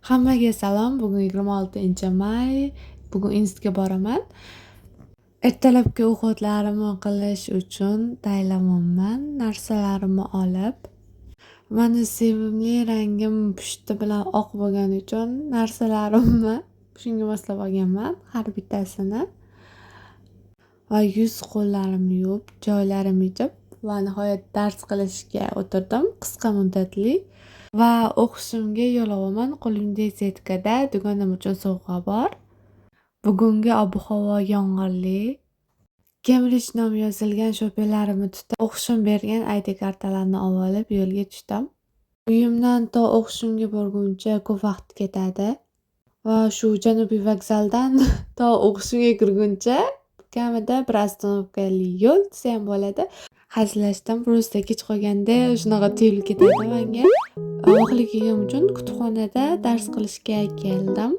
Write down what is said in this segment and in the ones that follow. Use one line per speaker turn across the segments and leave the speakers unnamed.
Hammaga salom. Bugun 26-may. Bugun institutga boraman. Ertalabki o'qitlarimni qilish uchun tayyorlanman. Narsalarimni olib. Mani sevimli rangim pushti bilan oq bo'lgani uchun narsalarimni shunga moslab olganman, har bittasini. Va yuz qo'llarimni yuvib, joylarimni yechib va nihoyat dars qilishga o'tirdim, qisqa muddatli. Va o'qishimga yo'l olaman. Qo'limda setkada dugonam uchun sovg'a bor. Bugungi ob-havo yomg'irli. Cambridge nomi yozilgan sho'palarimni tutib, o'qishim bergan ID kartalarni olib yo'lga tushdim. Uyimdan to o'qishimga borguncha ko'p vaqt ketadi. Va shu Janubiy vokzaldan to o'qishimga kirguncha kamida bir ostanovkali yo'l desa ham bo'ladi. Hazillashdim, просто kech qolganda shunaqa tuyulib ketadi menga. Oxirligim uchun kutubxonada dars qilishga keldim.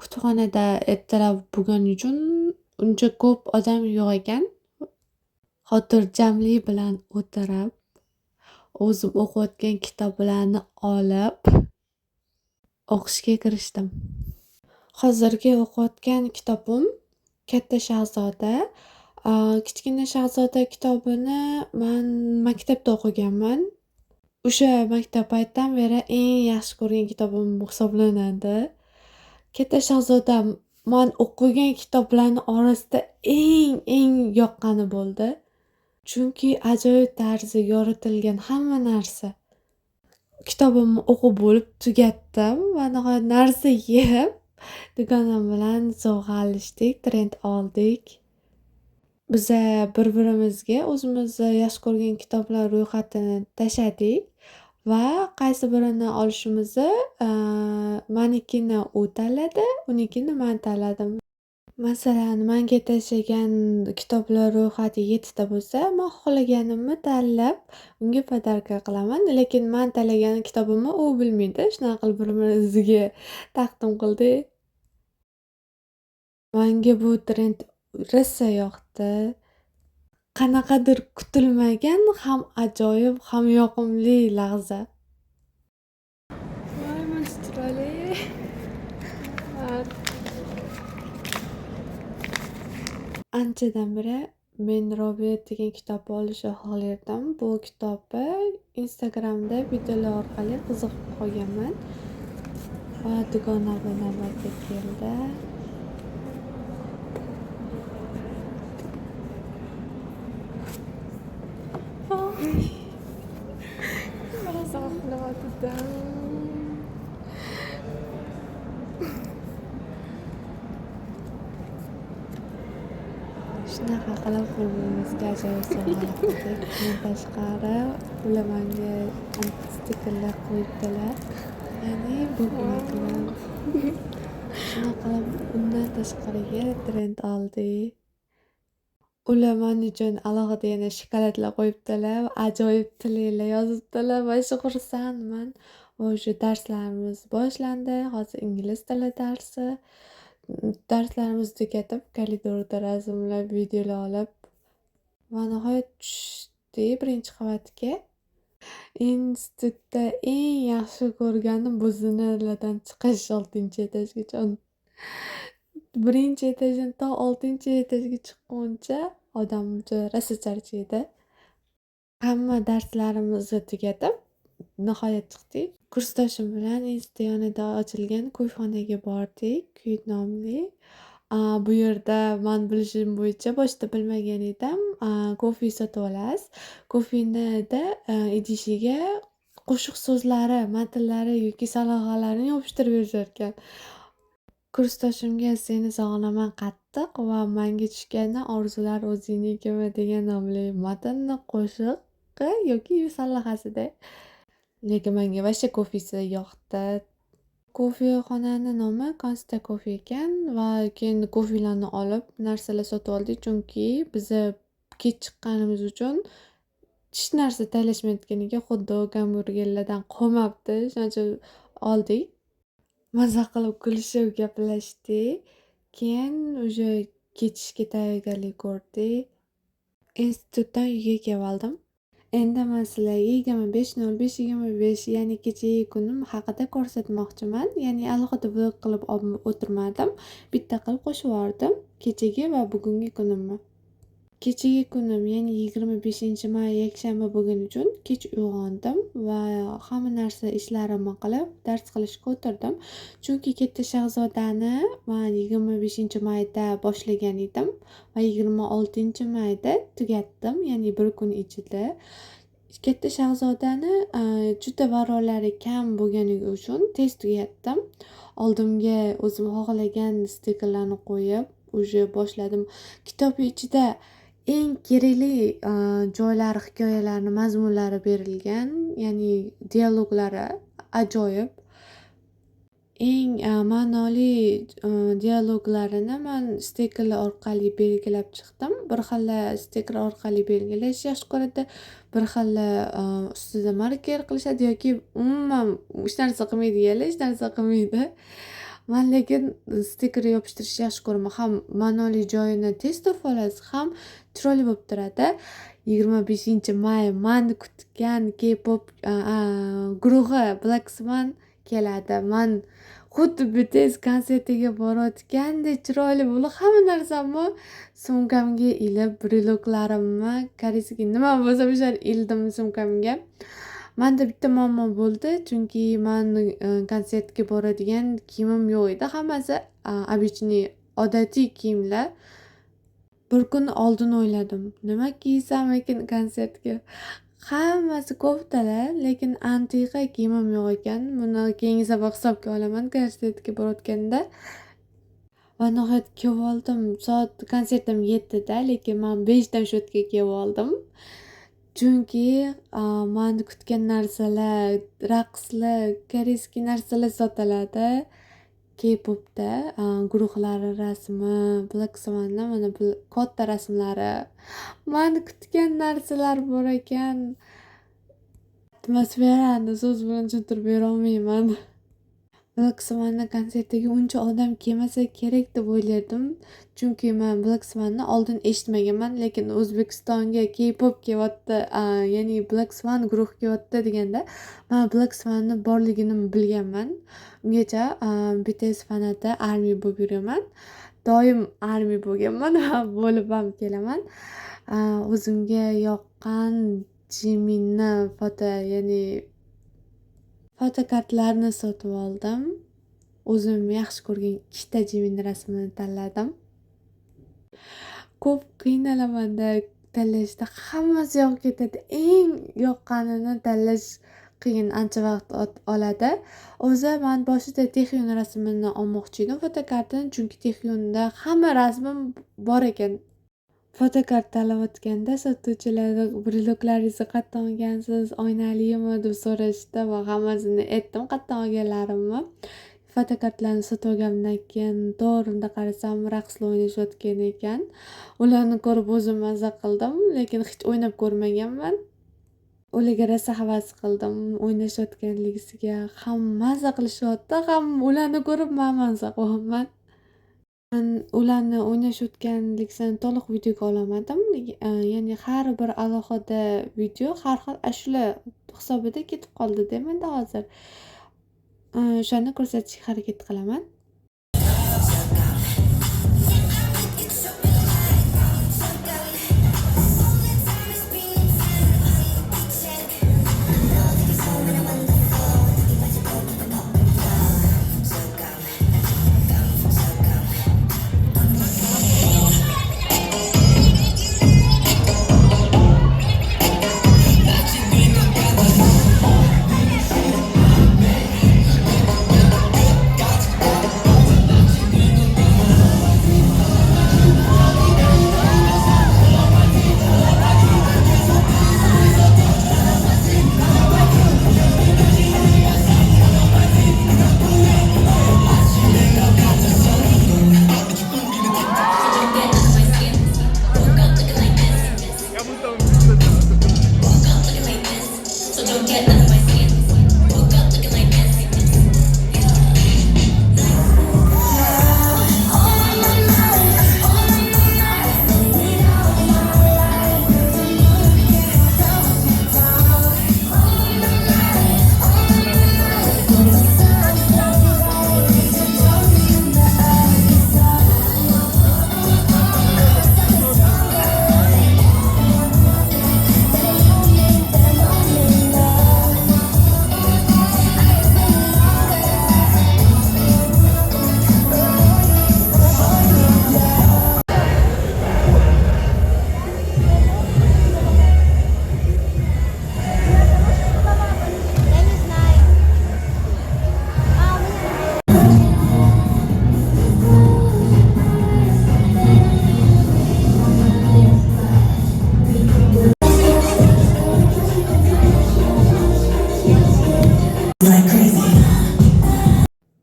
Kutubxonada ertalab bo'lgani uchun uncha ko'p odam yo'q ekan. Xotirjamlik bilan o'tirib, o'zim o'qiyotgan kitoblarni olib o'qishga kirishdim. Hozirgi o'qiyotgan kitobim Katta shahzoda. Kichkina shahzoda kitobini men maktabda o'qiganman. O'sha maktab paytdan beri eng yaxshi ko'rgan kitobim hisoblanadi. Katta shahzoda men o'qigan kitoblarning orasida eng yoqqani bo'ldi. Chunki ajoyib tarzda yoritilgan hamma narsa. Kitobimni o'qib bo'lib tugatdim va nihoyat narsa yeb dugonam bilan sovg'a olishdik, trend oldik. Biz bir-birimizga o'zimiz yaxshi ko'rgan kitoblar ro'yxatini tashladik va qaysi birini olishimizni menikini u tanladi, unikini men tanladim. Masalan, menga tashlagan kitoblar ro'yxati 7 ta bo'lsa, men xohlaganimni tanlab unga podarka qilaman, lekin men tanlagan kitobimni u bilmaydi. Shunaqa qilib bir-birimizga taqdim qildik. Menga bu trend rosa yoqdi. Qanaqadir kutilmagan, ham ajoyib, ham yoqimli lahza. Voy, mana chiroyli. Anchadan beri men Robert degan kitobni olishni xohlardim. Bu kitobni Instagramda videolar orqali qiziqib qolganman. Va dugonam navbatga keldi. Maza qilyapti-da. Shunaqa qilib bir-birimizga ajoyib sovg'a qildik. Bundan tashqari ular menga stikerlar qo'yibdilar. Ya'ni bukmaklar. Shunaqa qilib undan tashqariga trend oldik. Ular men uchun alohida yana shokoladlar qo'yibdilar. Ajoyib tillar yozibdilar. Va shu xursandman. Va o'sha darslarimiz boshlandi. Hozir ingliz tili darsi. Darslarimizni tugatib, koridorda rasmlab, videolar olib va nihoyat tushdik birinchi qavatga. Institutda eng yaxshi ko'rganim bu zinalardan chiqish 6-etajgacha. Birinchi etajdan to 6-etajga chiqquncha odam rosa charchaydi. Hamma darslarimizni tugatib, nihoyat chiqdik. Kursdoshim bilan institut yonida ochilgan ko'yxonaga bordik, Kuy nomli. Bu yerda men bilishim bo'yicha boshida bilmagan edim. Kofe sotib olasiz. Kofenida idishiga qo'shiq so'zlari, matnlari yoki salohalarini yopishtirib berishar ekan. Kursdoshimga seni sog'inaman qattiq va menga tushgani orzular o'zingnikimi degan nomli matnni qo'shiqi yoki salohasida. Lekin menga vasha kofesi yoqdi. Kofexonani nomi Consta Coffee ekan va keyin kofelarni olib narsalar sotib oldik, chunki biz kech chiqqanimiz uchun hech narsa talashmayotganiga xuddi gamburgerlardan qolmabdi. Shuning uchun oldik. Maza qilib kulishib gaplashdik. Keyin o'sha ketishga tayyorgarlik ko'rdik. Institutdan uyga kelib oldim. Endi men sizlarga 25.05.25 ya'ni kechagi kunim haqida ko'rsatmoqchiman. Ya'ni alohida vlog qilib o'tirmadim. Bitta qilib qo'shib yubordim kechagi va bugungi kunimni. Kechagi kunim ya'ni 25-may yakshanba bo'lgani uchun kech uyg'ondim va hamma narsa ishlarimni qilib dars qilishga o'tirdim. Chunki Katta shahzodani men 25-mayda boshlagan edim va 26-mayda tugatdim, ya'ni bir kun ichida. Katta shahzodani juda varolari kam bo'lgani uchun tez tugatdim. Oldimga o'zim xohlagan stikerlarni qo'yib, уже boshladim. Kitob ichida eng kerakli joylari, hikoyalarni mazmunlari berilgan, ya'ni dialoglari ajoyib. Eng ma'noli dialoglarini men stikerlar orqali belgilab chiqdim. Bir xil stiker orqali belgilash yaxshi ko'radi, bir xil ustida marker qilishadi yoki umuman hech narsa qilmaydiganlar hech narsa qilmaydi. Men lekin stiker yopishtirishni yaxshi ko'raman. Ham ma'noli joyini tez topib olasiz, ham chiroyli bo'lib turadi. 25-may men kutgan K-pop guruhi Black Swan keladi. Men xuddi BTS konsertiga borayotgandek chiroyli bo'lib, hamma narsamni sumkamga ilib, briloklarimni, qaraysiga nima bo'lsa o'shani ildim sumkamga. Menda bitta muammo bo'ldi, chunki men konsertga boradigan kiyimim yo'q edi. Hammasi обычный odatiy kiyimlar. Bir kun oldin o'yladim, nima kiysam ekan konsertga. Hammasi ko'ptalar, lekin antiqa kiyimim yo'q ekan. Buni keyingi safar hisobga olaman konsertga borayotganda. Va nihoyat kiyib oldim. Soat konsertim 7da, lekin men 5dan shotga kiyib oldim. Chunki men kutgan narsalar, raqslar, koreyskiy narsalar sotiladi. K-popda guruhlari rasmi, Black Swan'da mana bu katta rasmlari. Men kutgan narsalar bor ekan. Atmosferani so'z bilan tushuntirib bera olmayman. Black Swan'ning konsertiga uncha odam kelmasa kerak deb o'ylardim. Chunki men Black Swan'ni oldin eshitmaganman, lekin O'zbekistonga K-pop kelyapti, ya'ni Black Swan guruhi kelyapti deganda, men Black Swan'ning borligini bilganman. Ungacha BTS fanati ARMY bo'lib yuraman. Doim ARMY bo'lganman va bo'lib ham kelaman. O'zimga yoqqan Jiminni ya'ni fotokartlarni sotib oldim. O'zim yaxshi ko'rgan ikkita Jimin rasmini tanladim. Ko'p qiynalaman-da tanlashda, hammasi yoqib ketadi. Eng yoqqanini tanlash qiyin, ancha vaqt oladi. O'zi men boshida Taehyun rasmini olmoqchi edim, fotokartini, chunki Taehyunda hamma rasmim bor ekan. Fotokart tanlayotganda sotuvchilar briloklaringizni qayerdan olgansiz, oynalimi deb so'rashdi va hammasini aytdim qayerdan olganlarimni. Fotokartlarni sotib olgandan keyin to'g'rinda qarasam raqslar o'ynashayotgan ekan. Ularni ko'rib o'zim maza qildim, lekin hech o'ynab ko'rmaganman. Ularga rosa havas qildim o'ynashayotganligiga. Ham maza qilishyapti, ham ularni ko'rib men maza qilyapman. Men ularni o'ynashayotganligidan to'liq videoga olamadim. Ya'ni har bir alohida video har xil ashula hisobida ketib qoldi-da menda hozir. O'shani ko'rsatishga harakat qilaman.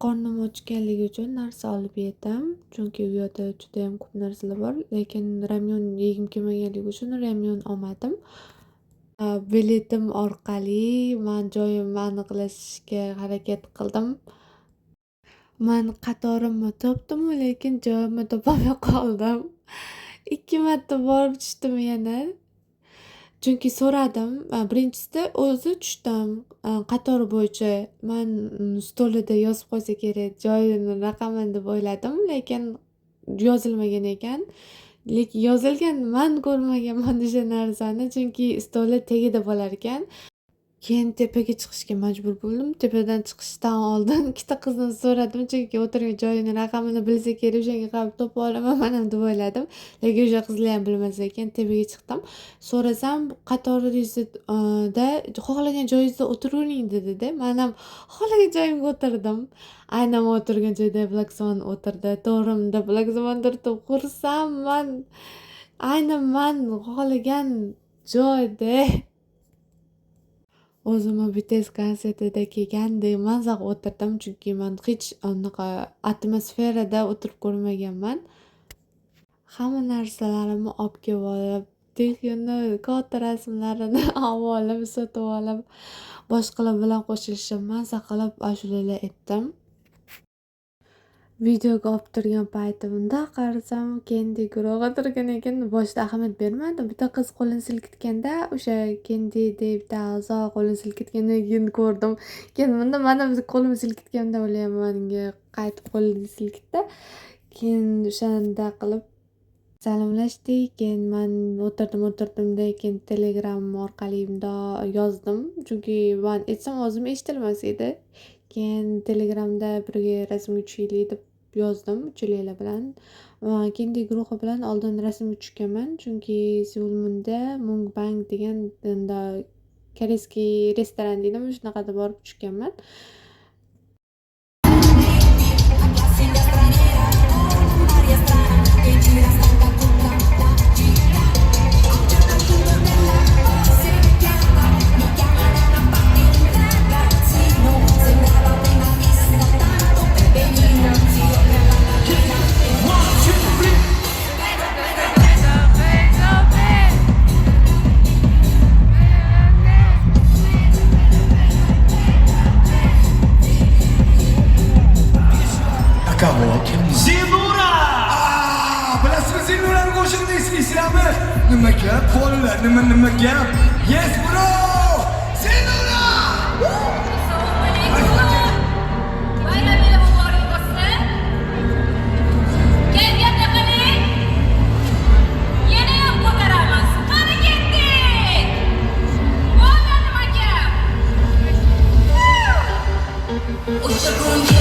Qornim ochganligi uchun narsa olib yedim, chunki u yerda judayam ko'p narsalar bor, lekin ramyon yegim kelmaganligi uchun ramyon olmadim. Biletim orqali man joyimni aniqlashga harakat qildim. Man qatorimni topdim-u, lekin joyimni topolmay qoldim. 2 marta borib tushdim yana. Chunki so'radim, birinchisida o'zi tushdim, qator bo'yicha man stolida yozib qo'ysa kerak joyini, raqamini deb o'yladim, lekin yozilmagan ekan. Lekin yozilgan, man ko'rmaganman o'sha narsani, chunki stoli tagida bo'lar ekan. Keyin tepaga chiqishga majbur bo'ldim. Tepadan chiqishdan oldin ikkita qizdan so'radim, chunki o'tirgan joyini, raqamini bilsa kerak, o'shanga qarab topa olaman manam deb o'yladim. Lekin o'sha qizlar ham bilmas ekan. Tepaga chiqdim. So'rasam, qatoringizda xohlagan joyingizda o'tiravering dedi-da. Men ham xohlagan joyimga o'tirdim. Aynan o'tirgan joyda Blackson o'tirdi. To'g'rimda Blackson turib xursandman. Aynan men xohlagan joyda o'zimni BTS konsertida kelgandek maza o'tirdim, chunki men hech unaqa atmosferada o'tirib ko'rmaganman. Hamma narsalarimni olib kelib olib, texni, katta rasmlarini olib olib, sotib olib, boshqalar bilan qo'shilishib, maza qilib ashulalar aytdim. Videoga olib turgan paytimda qarasam, Kendi guruhi turgan ekan. Boshida ahamiyat bermadim. Bitta qiz qo'lini silkitganda, o'sha Kendi deb bitta a'zo qo'lini silkitgandan keyin ko'rdim. Keyin bunda mana biz qo'limni silkitganda o'ylayman, menga qaytib qo'lini silkitdi. Keyin o'shanda qilib salomlashdik. Keyin men o'tirdim-da, keyin Telegram orqali yozdim, chunki men aytsam o'zim eshitilmas edi. Keyin Telegramda birga rasmga tushaylik deb yozdim uchalalar bilan. Kendi guruhi bilan oldin rasmga tushganman, chunki Seulmunda Mungbang degan koreyskiy restoran deydimi, shunaqada borib tushganman.
Zinura! Bilasizmi Zinurani qo'shig'ini eslaysizlarmi? Nima gap bolalar? Nima gap? Yes bro! Zinura!
Bayraminglar muborak bo'lsin. Kelganda qiling. Yana ham ko'taramiz. Qani ketdik. Bo'ldi nima gap? O'sha kunga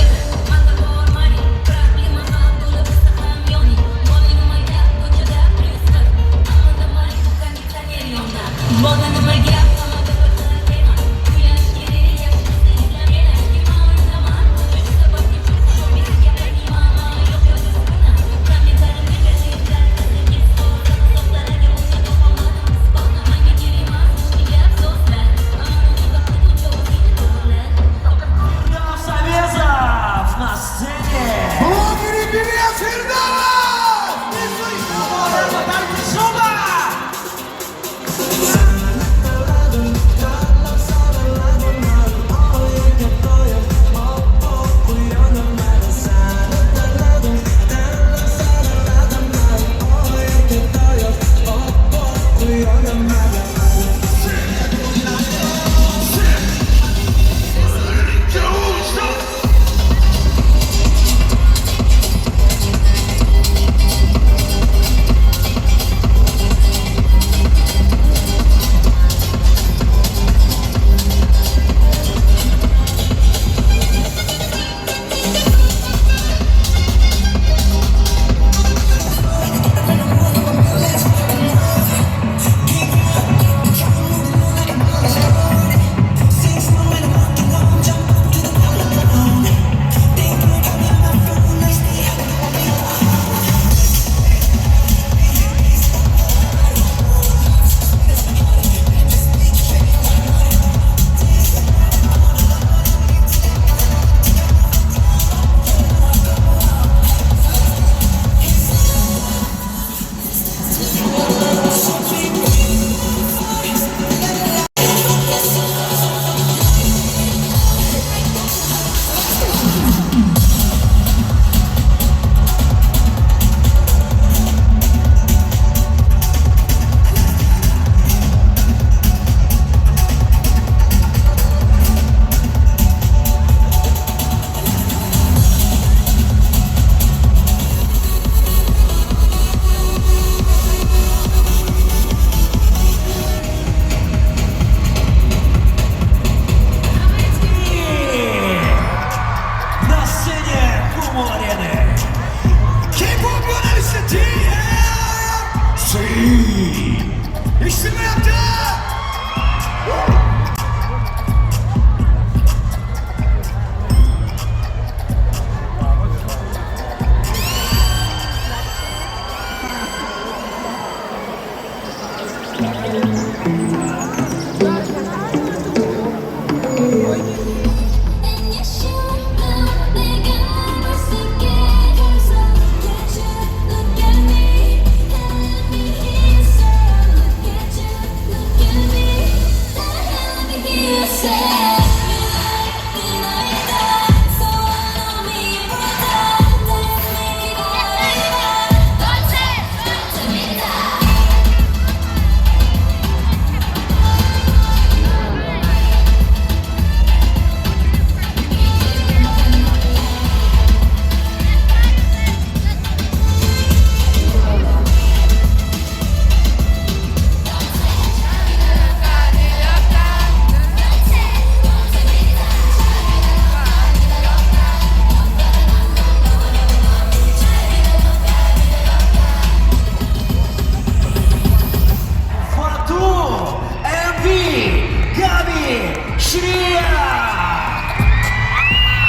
Shriya.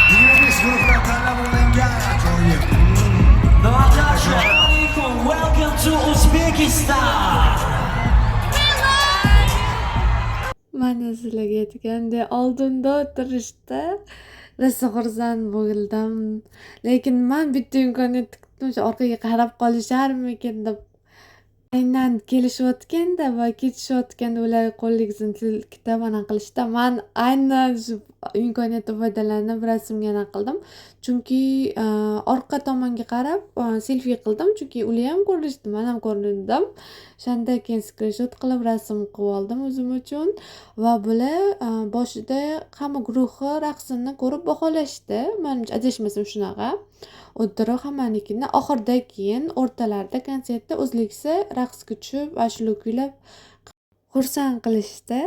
25 guruhdan tanlab olingan ajoyib.
Assalomu alaykum. Welcome to Uzbekistan.
Mana sizlarga aytgandek oldinda o'tirishda rosa xursand bo'ldim. Lekin men bitta imkoniyatni kutdim, o'sha orqaga qarab qolisharmikin deb. Aynan kelishayotganda va ketishayotganda ular qo'lligini silkitib anaqa qilishdi. Men aynan shu imkoniyatdan foydalanib rasmga qildim. Chunki orqa tomonga qarab selfie qildim. Chunki ular ham ko'rishdi, men ham ko'rindim. Shunda keyin screenshot qilib rasm qilib oldim o'zim uchun. Va bular boshida hamma guruhi raqsini ko'rib baholashdi. Menimcha adashmasam shunaqa. O'tirib hammanikini oxirida keyin o'rtalarida konsertda o'zliksa raqsga tushib, ashula kuylab xursand qilishdi.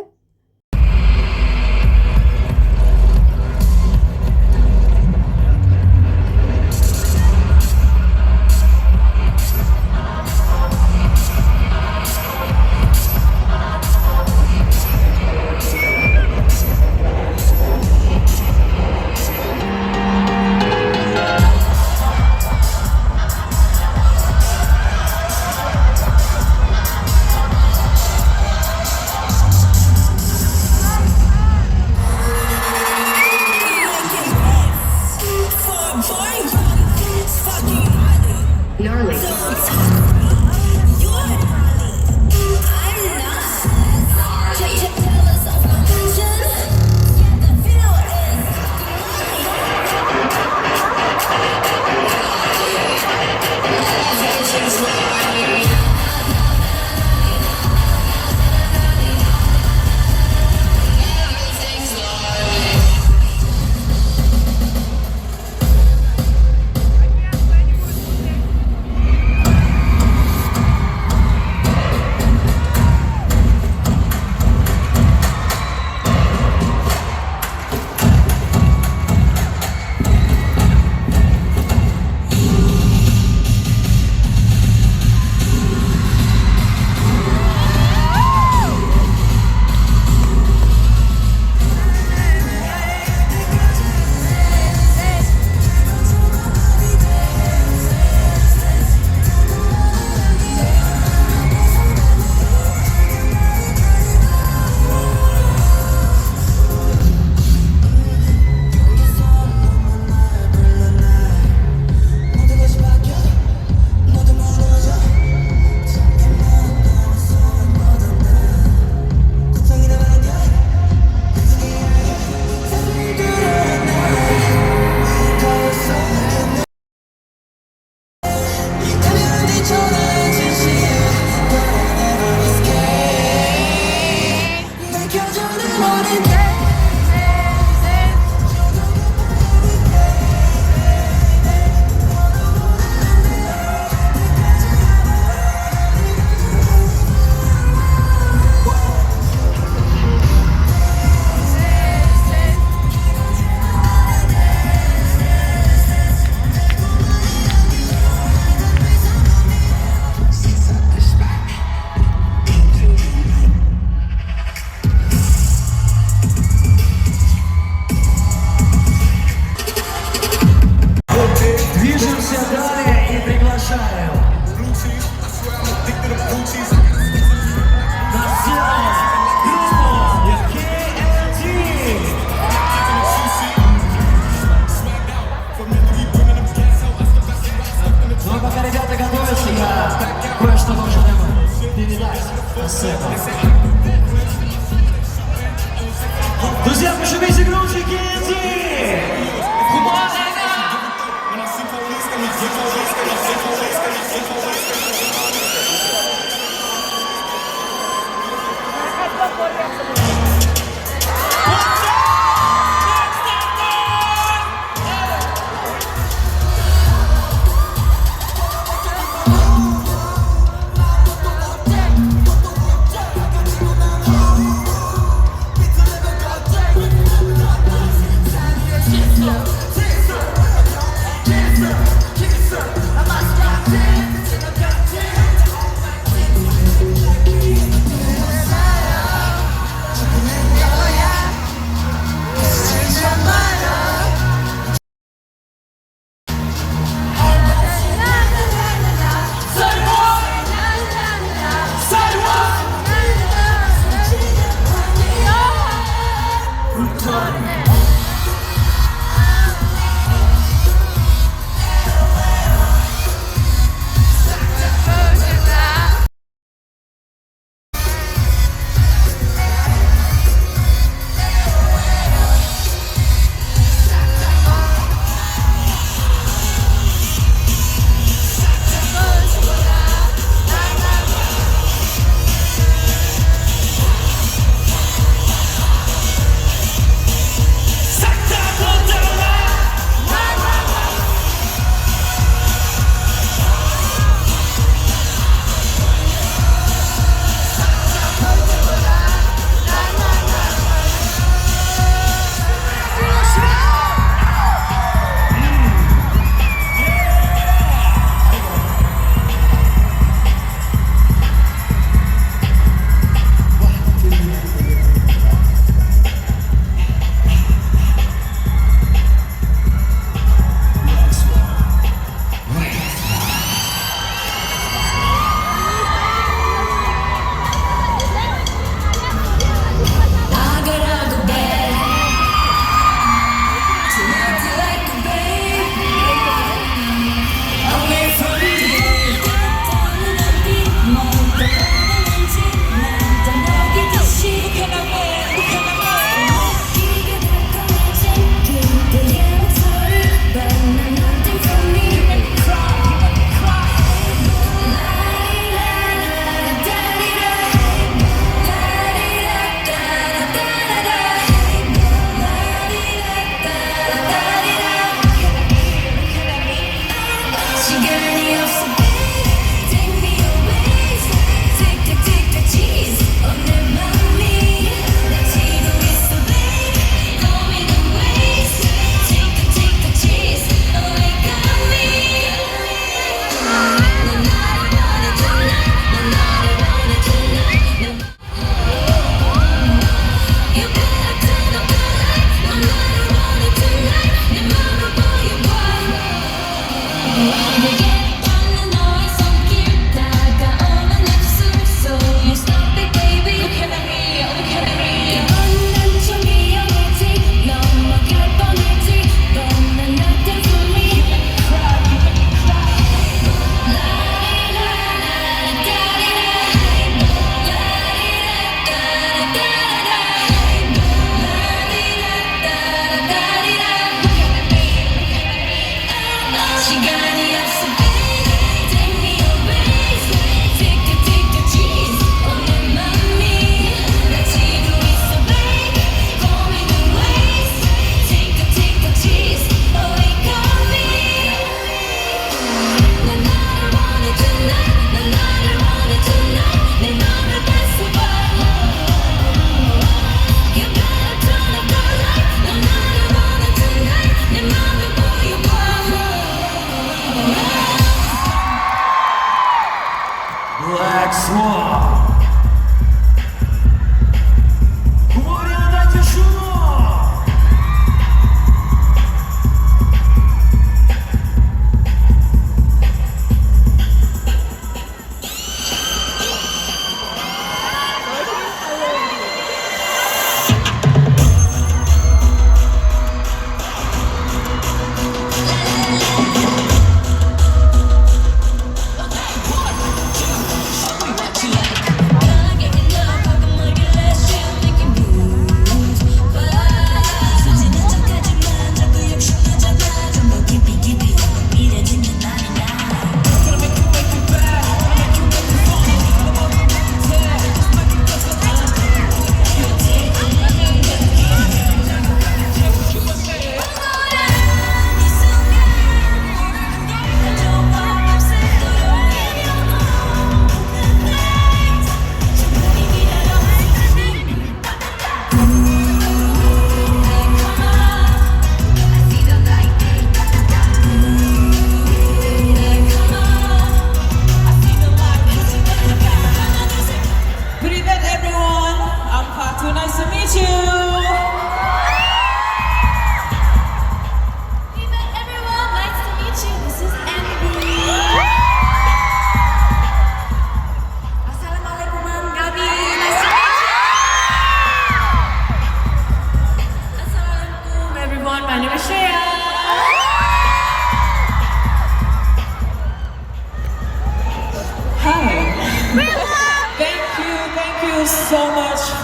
Друзья, пошумите громче, Кенди!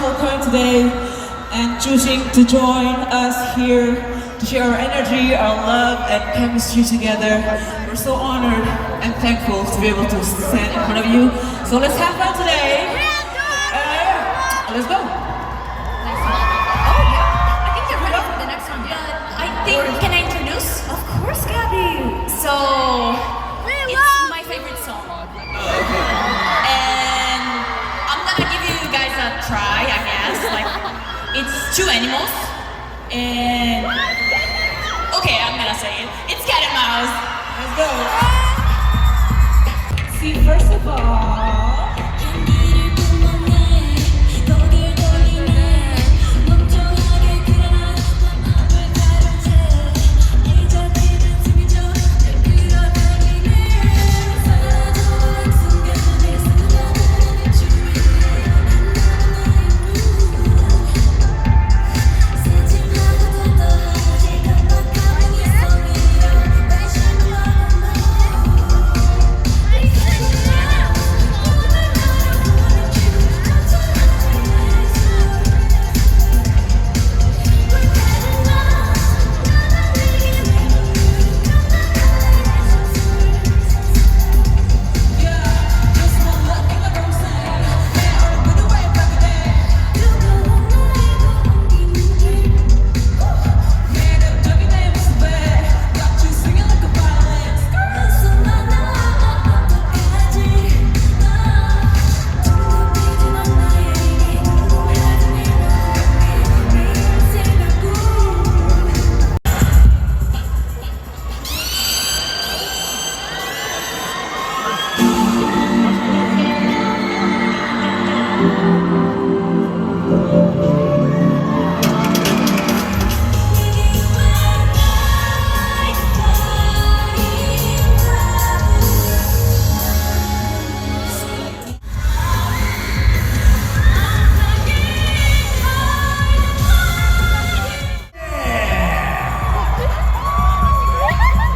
for coming today and choosing to join us here to share our energy, our love, and chemistry together. We're so honored and thankful to be able to stand in front of you. So let's have fun today. Let's go.
I think you're ready for the next one. I think, can I introduce? Of course, Gabby. So, it's my favorite song. And I'm gonna give you guys a try, I guess. Like, it's two animals. And, okay, I'm gonna say it. It's cat and mouse.
Let's go. See, first of all,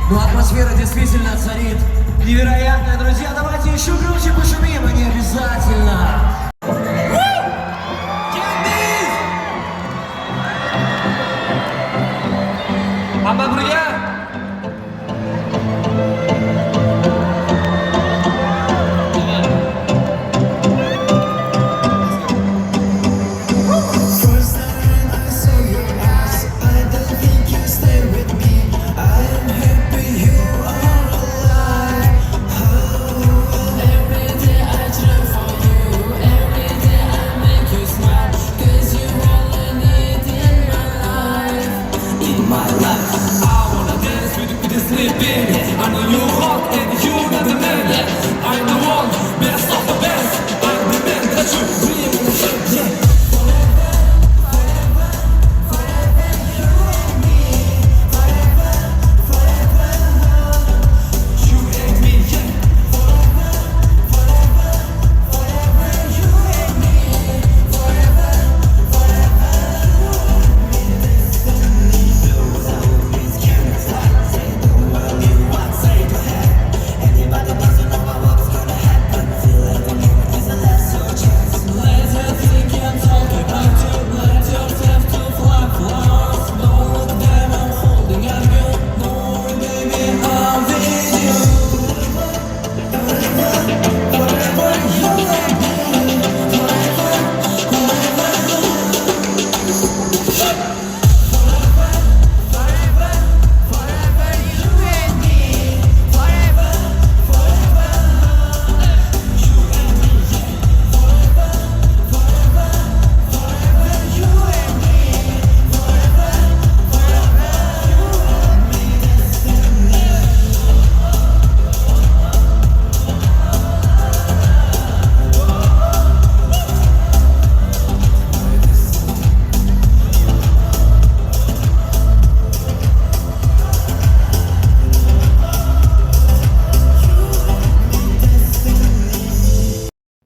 Ну, атмосфера действительно царит невероятная, друзья. Давайте еще громче пошумим, они обязательно. Mama Bria.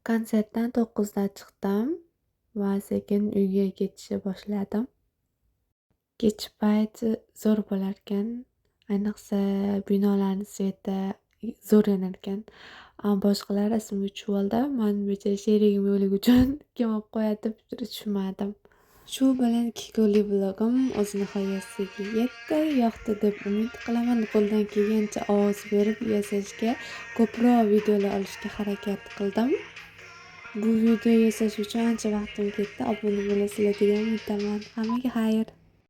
Konsertdan 9da chiqdim va sekin uyga ketishni boshladim. Kech payti zo'r bo'larkan, ayniqsa binolarni sveti zo'r yonarkan. Boshqalar esimga tushib oldi. Menimcha sherigim yo'qligi uchun kim olib qo'yadi deb tushunmadim. Shu bilan 2 kunlik vlogim o'z nihoyasiga yetdi. Yoqdi deb umid qilaman. Qo'ldan kelgancha ovoz berib yasashga, ko'proq videolar olishga harakat qildim. Bu video yasash uchun ancha vaqtim ketdi. Obuna bo'lasizlar degan umidaman. Hammaga xayr.